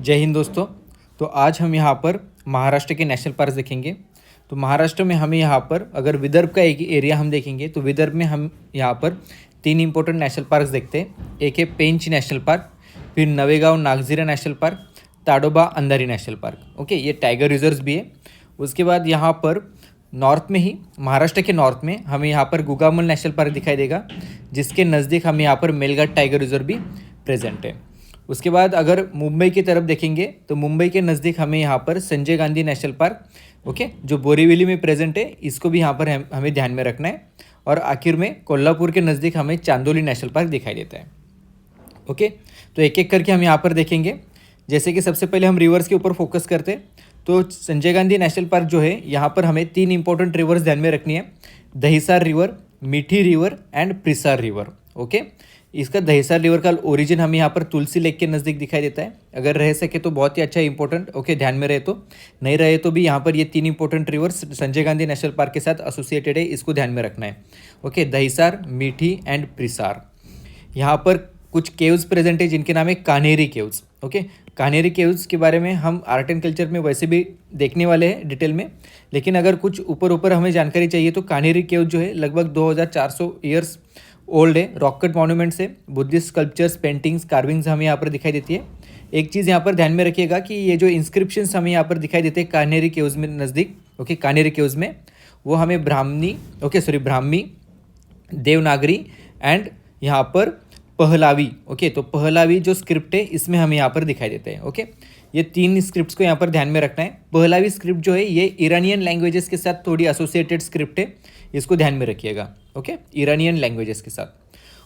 जय हिंद दोस्तों। तो आज हम यहाँ पर महाराष्ट्र के नेशनल पार्क देखेंगे। तो महाराष्ट्र में हमें यहाँ पर अगर विदर्भ का एक एरिया हम देखेंगे तो विदर्भ में हम यहाँ पर तीन इंपॉर्टेंट नेशनल पार्क देखते हैं। एक है पेंच नेशनल पार्क, फिर Navegaon Nagzira national park, Tadoba Andhari national park. Okay, ये टाइगर रिजर्व्स भी है। उसके बाद यहाँ पर नॉर्थ में ही महाराष्ट्र के नॉर्थ में हमें यहाँ पर गुगामल नेशनल पार्क दिखाई देगा, जिसके नज़दीक हमें यहाँ पर मेलघाट टाइगर रिजर्व भी प्रेजेंट है। उसके बाद अगर मुंबई की तरफ देखेंगे तो मुंबई के नज़दीक हमें यहाँ पर Sanjay Gandhi national park, okay, जो बोरीवली में प्रेजेंट है, इसको भी यहाँ पर हमें ध्यान में रखना है। और आखिर में कोल्हापुर के नज़दीक हमें चांदोली नेशनल पार्क दिखाई देता है। ओके, तो एक एक करके हम यहाँ पर देखेंगे। जैसे कि सबसे पहले हम रिवर्स के ऊपर फोकस करते हैं। तो संजय गांधी नेशनल पार्क जो है, यहाँ पर हमें तीन इंपॉर्टेंट रिवर्स ध्यान में रखनी है: दहिसार रिवर, मीठी रिवर एंड प्रिसार रिवर। ओके, इसका दहिसार रिवर का ओरिजिन हमें यहाँ पर तुलसी लेक के नज़दीक दिखाई देता है। अगर रह सके तो बहुत ही अच्छा इंपॉर्टेंट, ओके, ध्यान में रहे तो, नहीं रहे तो भी यहाँ पर ये तीन important rivers Sanjay Gandhi national park के साथ एसोसिएटेड है, इसको ध्यान में रखना है। ओके, दहिसार, मीठी एंड प्रिसार। यहाँ पर कुछ केव्स प्रेजेंट है जिनके नाम है Kanheri caves. Okay, Kanheri caves के बारे में हम आर्ट एंड कल्चर में वैसे भी देखने वाले हैं डिटेल में, लेकिन अगर कुछ ऊपर ऊपर हमें जानकारी चाहिए तो कान्हेरी केव जो है लगभग 2400 ईयर्स ओल्ड है। रॉक कट मॉन्यूमेंट्स है, बुद्धिस्ट स्कल्पचर्स, पेंटिंग्स, कार्विंग्स हमें यहाँ पर दिखाई देती है। एक चीज़ यहाँ पर ध्यान में रखिएगा कि ये जो इंस्क्रिप्शंस हमें यहाँ पर दिखाई देते हैं कान्हेरी केव्स में नज़दीक, ओके, कान्हेरी केव्स में, वो हमें ब्राह्मी, देवनागरी एंड यहाँ पर पहलावी, ओके, तो पहलावी जो स्क्रिप्ट है इसमें हमें यहाँ पर दिखाई देते हैं। ओके, ये तीन स्क्रिप्ट्स को यहाँ पर ध्यान में रखना है। पहलावी स्क्रिप्ट जो है ये ईरानियन लैंग्वेजेस के साथ थोड़ी एसोसिएटेड स्क्रिप्ट है, इसको ध्यान में रखिएगा। ओके, ईरानियन लैंग्वेजेस के साथ।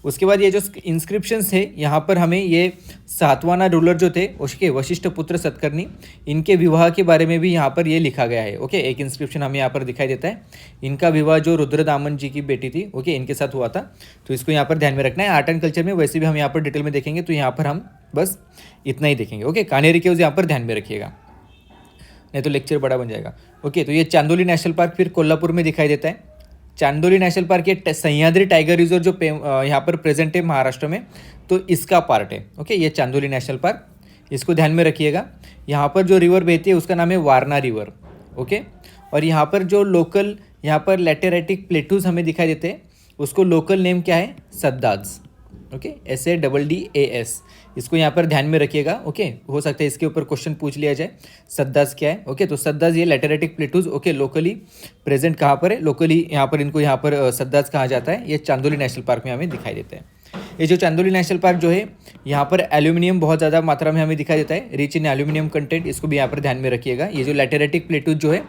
उसके बाद ये जो इंस्क्रिप्शंस है यहाँ पर हमें ये सातवाना रूलर जो थे, उसके वशिष्ठ पुत्र सतकर्णी, इनके विवाह के बारे में भी यहाँ पर ये लिखा गया है। ओके, एक इंस्क्रिप्शन हमें यहाँ पर दिखाई देता है, इनका विवाह जो रुद्रदामन जी की बेटी थी, ओके, इनके साथ हुआ था। तो इसको यहाँ पर ध्यान में रखना है। आर्ट एंड कल्चर में वैसे भी हम यहाँ पर डिटेल में देखेंगे, तो यहाँ पर हम बस इतना ही देखेंगे। ओके, कान्हेरी केव्स यहाँ पर ध्यान में रखिएगा, नहीं तो लेक्चर बड़ा बन जाएगा। ओके, तो ये चांदोली नेशनल पार्क फिर कोल्हापुर में दिखाई देता है। चांदोली नेशनल पार्क ये सह्याद्री टाइगर रिजर्व जो यहाँ पर प्रेजेंट है महाराष्ट्र में, तो इसका पार्ट है। ओके, ये चांदोली नेशनल पार्क, इसको ध्यान में रखिएगा। यहाँ पर जो रिवर बहती है उसका नाम है वारणा रिवर। ओके, और यहाँ पर जो लोकल यहाँ पर लैटेराइटिक प्लेटूज हमें दिखाई देते हैं, उसको लोकल नेम क्या है? सद्दाज। ओके, SADDAS, इसको यहाँ पर ध्यान में रखिएगा। ओके, हो सकता है इसके ऊपर क्वेश्चन पूछ लिया जाए, सद्दाज क्या है। ओके, तो सद्दाज ये लैटेराइटिक प्लेटूज, ओके, लोकली प्रेजेंट कहाँ पर है? लोकली यहाँ पर इनको यहाँ पर सद्दाज कहा जाता है। ये चांदोली नेशनल पार्क में हमें दिखाई देता है। ये जो चांदोली नेशनल पार्क जो है, यहाँ पर एल्यूमिनियम बहुत ज़्यादा मात्रा में हमें दिखाई देता है, रिच इन एल्यूमिनियम कंटेंट, इसको भी यहाँ पर ध्यान में रखिएगा। ये जो लैटेराइटिक प्लेटूज जो है,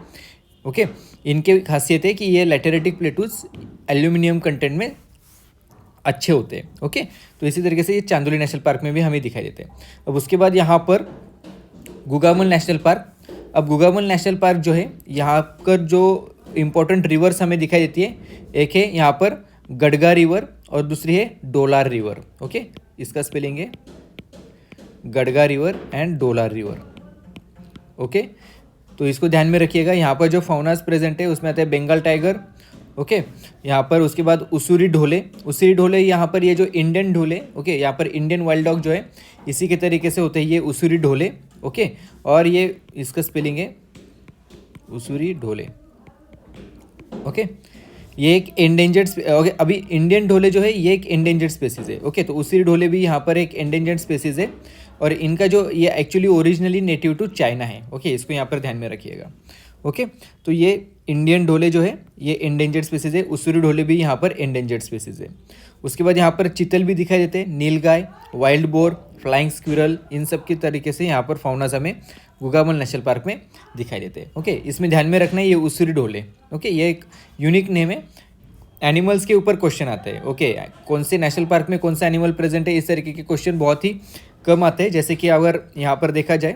ओके, इनके खासियत है कि ये लैटेराइटिक प्लेटूज एल्यूमिनियम कंटेंट में अच्छे होते हैं। ओके, तो इसी तरीके से ये चांदोली नेशनल पार्क में भी हमें दिखाई देते हैं। अब उसके बाद यहाँ पर गुगामल नेशनल पार्क। अब गुगामल नेशनल पार्क जो है, यहाँ पर जो इम्पोर्टेंट रिवर्स हमें दिखाई देती है, एक है यहाँ पर गडगा रिवर और दूसरी है डोलार रिवर। ओके, इसका स्पेलिंग है Gadga river and डोलार river. Okay, तो इसको ध्यान में रखिएगा। यहाँ पर जो फाउनास प्रेजेंट है उसमें आता है बंगाल टाइगर। ओके, यहाँ पर उसके बाद उसूरी ढोले, यहाँ पर ये जो इंडियन ढोले, ओके, यहाँ पर इंडियन वाइल्ड डॉग जो है इसी के तरीके से होते हैं ये उसूरी ढोले। ओके, और ये इसका स्पेलिंग है उसूरी ढोले। ओके, ये एक एंडेंजर्ड, ओके, अभी इंडियन ढोले जो है ये एक एंडेंजर्ड स्पेसीज है। ओके, तो उसूरी ढोले भी यहाँ पर एक एंडेंजर्ड स्पेसीज है, और इनका जो ये actually originally native to China है। ओके, इसको यहाँ पर ध्यान में रखिएगा। ओके, तो ये इंडियन ढोले जो है ये एंडेंजर्ड स्पीसीज है, उसूरी ढोले भी यहाँ पर एंडेंजर्ड स्पीसीज है। उसके बाद यहाँ पर चितल भी दिखाई देते हैं, नीलगाय, वाइल्ड बोर, फ्लाइंग स्क्विरल, इन सब की तरीके से यहाँ पर फाउनास हमें गुगामल नेशनल पार्क में दिखाई देते हैं। ओके, इसमें ध्यान में रखना है ये उसूरी ढोले। ओके, ये एक यूनिक नेम है। एनिमल्स के ऊपर क्वेश्चन आते हैं। ओके, कौन से नेशनल पार्क में कौन सा एनिमल प्रेजेंट है, इस तरीके के क्वेश्चन बहुत ही कम आते हैं। जैसे कि अगर यहाँ पर देखा जाए,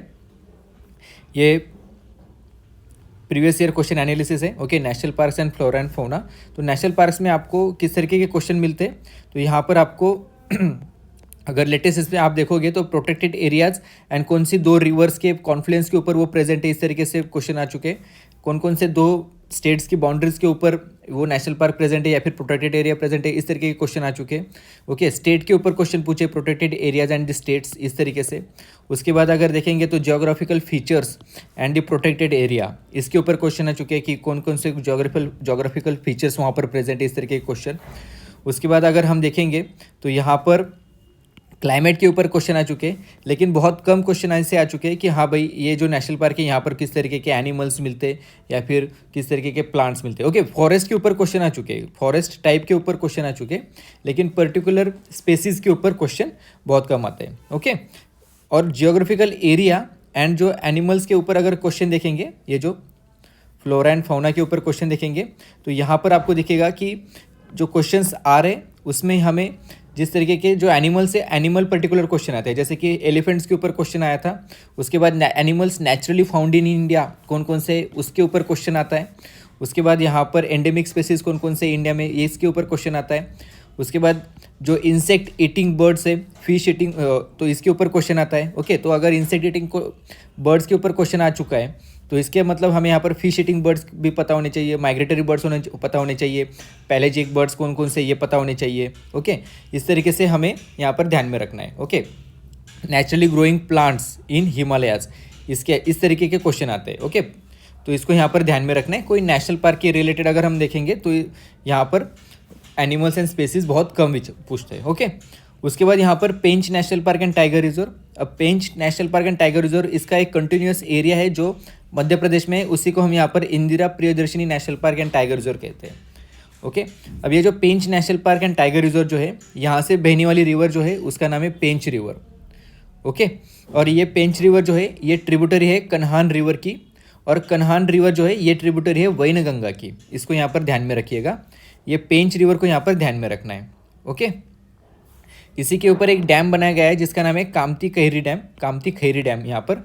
ये प्रीवियस ईयर क्वेश्चन एनालिसिस है। Okay, national parks and flora and fauna. तो नेशनल पार्क्स में आपको किस तरीके के क्वेश्चन मिलते हैं, तो यहाँ पर आपको अगर लेटेस्ट इसमें आप देखोगे तो प्रोटेक्टेड एरियाज एंड कौन सी दो रिवर्स के कॉन्फ्लुएंस के ऊपर वो प्रेजेंट है, इस तरीके से क्वेश्चन आ चुके हैं। कौन कौन से दो स्टेट्स की बाउंड्रीज के ऊपर वो नेशनल पार्क प्रेजेंट है या फिर प्रोटेक्टेड एरिया प्रेजेंट है, इस तरीके के क्वेश्चन आ चुके हैं। ओके, स्टेट के ऊपर क्वेश्चन पूछे, protected areas and the states, इस तरीके से। उसके बाद अगर देखेंगे तो geographical features and the protected area, इसके ऊपर क्वेश्चन आ चुके हैं कि कौन कौन से जोग्राफिकल फीचर्स वहाँ पर प्रेजेंट है, इस तरीके के क्वेश्चन। उसके बाद अगर हम देखेंगे तो यहाँ पर क्लाइमेट के ऊपर क्वेश्चन आ चुके हैं, लेकिन बहुत कम क्वेश्चन ऐसे आ चुके हैं कि हाँ भाई ये जो नेशनल पार्क है यहाँ पर किस तरीके के एनिमल्स मिलते हैं या फिर किस तरीके के प्लांट्स मिलते हैं। ओके, फॉरेस्ट के ऊपर क्वेश्चन आ चुके हैं, फॉरेस्ट टाइप के ऊपर क्वेश्चन आ चुके हैं, लेकिन पर्टिकुलर स्पेसीज के ऊपर क्वेश्चन बहुत कम आते हैं। ओके, और जियोग्राफिकल एरिया एंड जो एनिमल्स के ऊपर अगर क्वेश्चन देखेंगे, ये जो फ्लोरा एंड फौना के ऊपर क्वेश्चन देखेंगे, तो यहाँ पर आपको दिखेगा कि जो क्वेश्चंस आ रहे उसमें हमें जिस तरीके के जो एनिमल से एनिमल पर्टिकुलर क्वेश्चन आते हैं, जैसे कि एलिफेंट्स के ऊपर क्वेश्चन आया था। उसके बाद animals naturally found in India कौन कौन से, उसके ऊपर क्वेश्चन आता है। उसके बाद यहाँ पर एंडेमिक स्पेसीज कौन कौन से इंडिया में, ये इसके ऊपर क्वेश्चन आता है। उसके बाद जो इंसेक्ट ईटिंग बर्ड्स है, फिश ईटिंग, तो इसके ऊपर क्वेश्चन आता है। ओके, तो अगर इंसेक्ट ईटिंग को बर्ड्स के ऊपर क्वेश्चन आ चुका है तो इसके मतलब हमें यहाँ पर फिश ईटिंग बर्ड्स भी पता होने चाहिए, माइग्रेटरी बर्ड्स पता होने चाहिए, पैलेजिक बर्ड्स कौन कौन से ये पता होने चाहिए। ओके, इस तरीके से हमें यहाँ पर ध्यान में रखना है। Okay, naturally growing plants in Himalayas, इसके इस तरीके के क्वेश्चन आते हैं। ओके, तो इसको यहाँ पर ध्यान में रखना है। कोई नेशनल पार्क के रिलेटेड अगर हम देखेंगे तो यहाँ पर एनिमल्स एंड स्पेसीज बहुत कम पूछते हैं। ओके, उसके बाद यहाँ पर Pench national park and tiger reserve. अब Pench national park and tiger reserve इसका एक कंटिन्यूस एरिया है जो मध्य प्रदेश में है, उसी को हम यहाँ पर Indira Priyadarshini national park and tiger reserve कहते हैं। ओके, अब ये जो Pench national park and tiger reserve जो है, यहाँ से बहने वाली रिवर जो है उसका नाम है पेंच रिवर। ओके, और ये पेंच रिवर जो है ये ट्रिब्यूटरी है कन्हान रिवर की, और कन्हान रिवर जो है ये ट्रिब्यूटरी है वैनगंगा की। इसको यहाँ पर ध्यान में रखिएगा, ये पेंच रिवर को यहाँ पर ध्यान में रखना है। ओके, इसी के ऊपर एक डैम बनाया गया है जिसका नाम है कामती खैरी डैम, कामती खैरी डैम यहाँ पर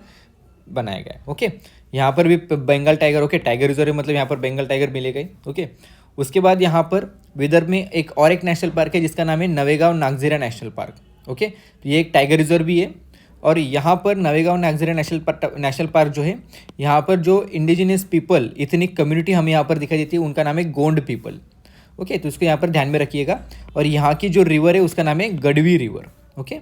बनाया गया है। ओके, यहाँ पर भी Bengal tiger, okay tiger reserve है, मतलब यहाँ पर बंगाल टाइगर मिलेगा ही। ओके, उसके बाद यहाँ पर विदर्भ में एक और एक नेशनल पार्क है जिसका नाम है Navegaon Nagzira national park. Okay, तो ये एक टाइगर रिजर्व भी है, और यहाँ पर नवेगांव नागजीरा नेशनल पार्क जो है, यहाँ पर जो इंडिजिनियस पीपल इथनिक कम्युनिटी हमें यहाँ पर दिखाई देती है, उनका नाम है गोंड पीपल। ओके, तो इसको यहाँ पर ध्यान में रखिएगा। और यहाँ की जो रिवर है उसका नाम है गढ़वी रिवर। ओके,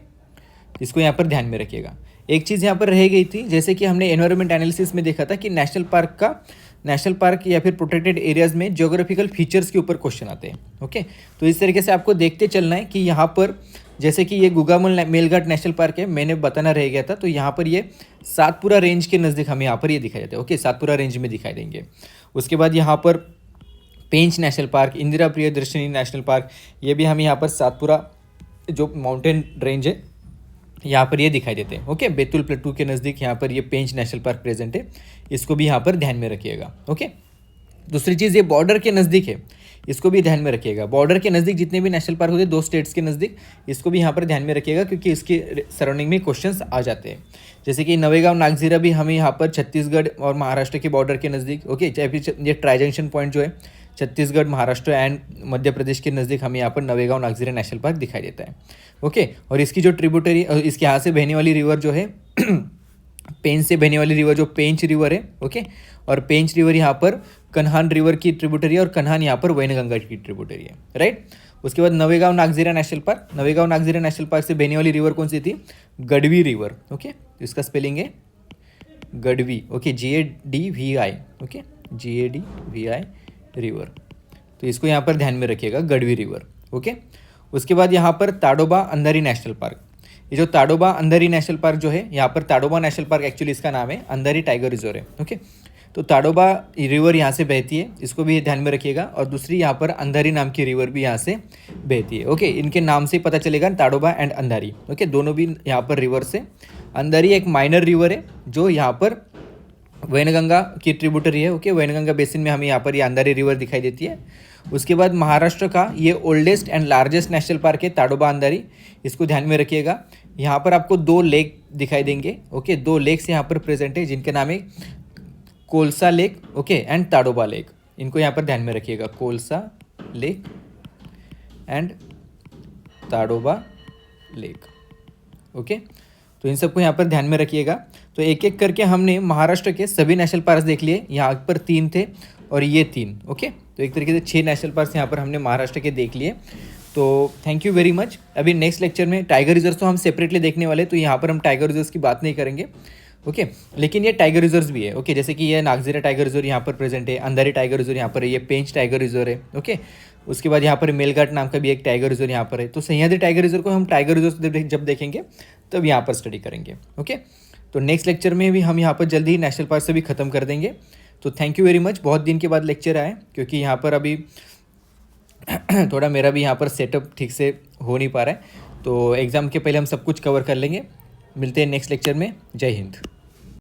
इसको यहाँ पर ध्यान में रखिएगा। एक चीज़ यहाँ पर रह गई थी, जैसे कि हमने एनवायरमेंट एनालिसिस में देखा था कि नेशनल पार्क या फिर प्रोटेक्टेड एरियाज में जियोग्राफिकल फीचर्स के ऊपर क्वेश्चन आते हैं। ओके, तो इस तरीके से आपको देखते चलना है कि यहाँ पर जैसे कि ये गुगामुल मेलघाट नेशनल पार्क है, मैंने बताना रह गया था, तो यहाँ पर ये सातपुरा रेंज के नज़दीक हमें यहाँ पर ये दिखाई देते हैं। ओके, सातपुरा रेंज में दिखाई देंगे। उसके बाद यहाँ पर Pench national park, Indira Priyadarshini national park, ये भी हमें यहाँ पर सातपुरा जो माउंटेन रेंज है यहाँ पर ये दिखाई देते हैं। ओके, बैतूल प्लेटू के नज़दीक यहाँ पर ये पेंच नेशनल पार्क प्रेजेंट है, इसको भी यहाँ पर ध्यान में रखिएगा। ओके, दूसरी चीज़ ये बॉर्डर के नज़दीक है, इसको भी ध्यान में रखिएगा। बॉर्डर के नज़दीक जितने भी नेशनल पार्क होते हैं 2 स्टेट्स के नज़दीक, इसको भी यहाँ पर ध्यान में रखिएगा क्योंकि इसके सराउंडिंग में क्वेश्चंस आ जाते हैं। जैसे कि नवेगांव नागजीरा भी हमें यहाँ पर छत्तीसगढ़ और महाराष्ट्र के बॉर्डर के नज़दीक। ओके, चाहे फिर ये ट्राई जंक्शन पॉइंट जो है छत्तीसगढ़, महाराष्ट्र एंड मध्य प्रदेश के नज़दीक हमें यहाँ पर नवेगांव नागजीरा नेशनल पार्क दिखाई देता है। ओके, और इसकी जो ट्रिब्यूटरी, इसके यहाँ से बहने वाली रिवर जो है पेंच से बहने वाली रिवर जो पेंच रिवर है। ओके, और पेंच रिवर यहाँ पर कन्हान रिवर की ट्रिब्यूटरी है, और कन्हान यहाँ पर वैनगंगा की ट्रिब्यूटरी है। राइट, उसके बाद Navegaon Nagzira national park, Navegaon Nagzira national park से बहने वाली रिवर कौन सी थी? गढ़वी रिवर। ओके, इसका स्पेलिंग है Gadhvi. Okay, GADVI। Okay, GADVI river, तो इसको यहाँ पर ध्यान में रखिएगा, गढ़वी रिवर। ओके, उसके बाद यहाँ पर ताडोबा अंधारी नेशनल पार्क, ये जो ताडोबा अंधारी नेशनल पार्क जो है, यहाँ पर ताडोबा नेशनल पार्क एक्चुअली इसका नाम है, अंधारी टाइगर रिजर्व है। ओके, तो ताडोबा रिवर यहाँ से बहती है, इसको भी ध्यान में रखिएगा, और दूसरी यहाँ पर अंधारी नाम की रिवर भी यहाँ से बहती है। ओके, इनके नाम से पता चलेगा ताडोबा एंड अंधारी। ओके, दोनों भी यहाँ पर रिवर से। अंधारी एक माइनर रिवर है जो यहाँ पर वैनगंगा की ट्रिब्यूटरी है। ओके, वैनगंगा बेसिन में हमें यहाँ पर ये अंधारी रिवर दिखाई देती है। उसके बाद महाराष्ट्र का ये oldest and largest national park है ताडोबा अंधारी, इसको ध्यान में रखिएगा। यहाँ पर आपको 2 लेक दिखाई देंगे। ओके, 2 लेक्स यहाँ पर प्रेजेंट है जिनके नाम है Kolsa lake, okay, and Tadoba lake. इनको यहाँ पर ध्यान में रखिएगा, Kolsa lake and Tadoba lake. Okay, तो इन सबको यहाँ पर ध्यान में रखिएगा। तो एक एक करके हमने महाराष्ट्र के सभी नेशनल पार्क देख लिए, यहाँ पर 3 थे और ये 3। ओके, तो एक तरीके से 6 नेशनल पार्क यहाँ पर हमने महाराष्ट्र के देख लिए। तो थैंक यू वेरी मच। अभी नेक्स्ट लेक्चर में टाइगर रिजर्व तो हम सेपरेटली देखने वाले, तो यहाँ पर हम टाइगर रिजर्व की बात नहीं करेंगे, ओके। लेकिन ये टाइगर रिजर्व भी है, ओके। जैसे कि ये नागजीरा टाइगर रिजर्व यहाँ पर प्रेजेंट है, अंधारी टाइगर रिजर्व यहाँ पर है, ये पेंच टाइगर रिजर्व है, ओके। उसके बाद यहाँ पर मेलघाट नाम का भी एक टाइगर रिजर्व यहाँ पर है। तो सह्याद्री टाइगर रिजर्व को हम टाइगर रिजर्व जब देखेंगे तब यहाँ पर स्टडी करेंगे, ओके। तो नेक्स्ट लेक्चर में भी हम यहाँ पर जल्दी ही नेशनल पार्क से भी ख़त्म कर देंगे। तो थैंक यू वेरी मच। बहुत दिन के बाद लेक्चर आए, क्योंकि यहाँ पर अभी थोड़ा मेरा भी यहाँ पर सेटअप ठीक से हो नहीं पा रहा है। तो एग्ज़ाम के पहले हम सब कुछ कवर कर लेंगे। मिलते हैं नेक्स्ट लेक्चर में। जय हिंद।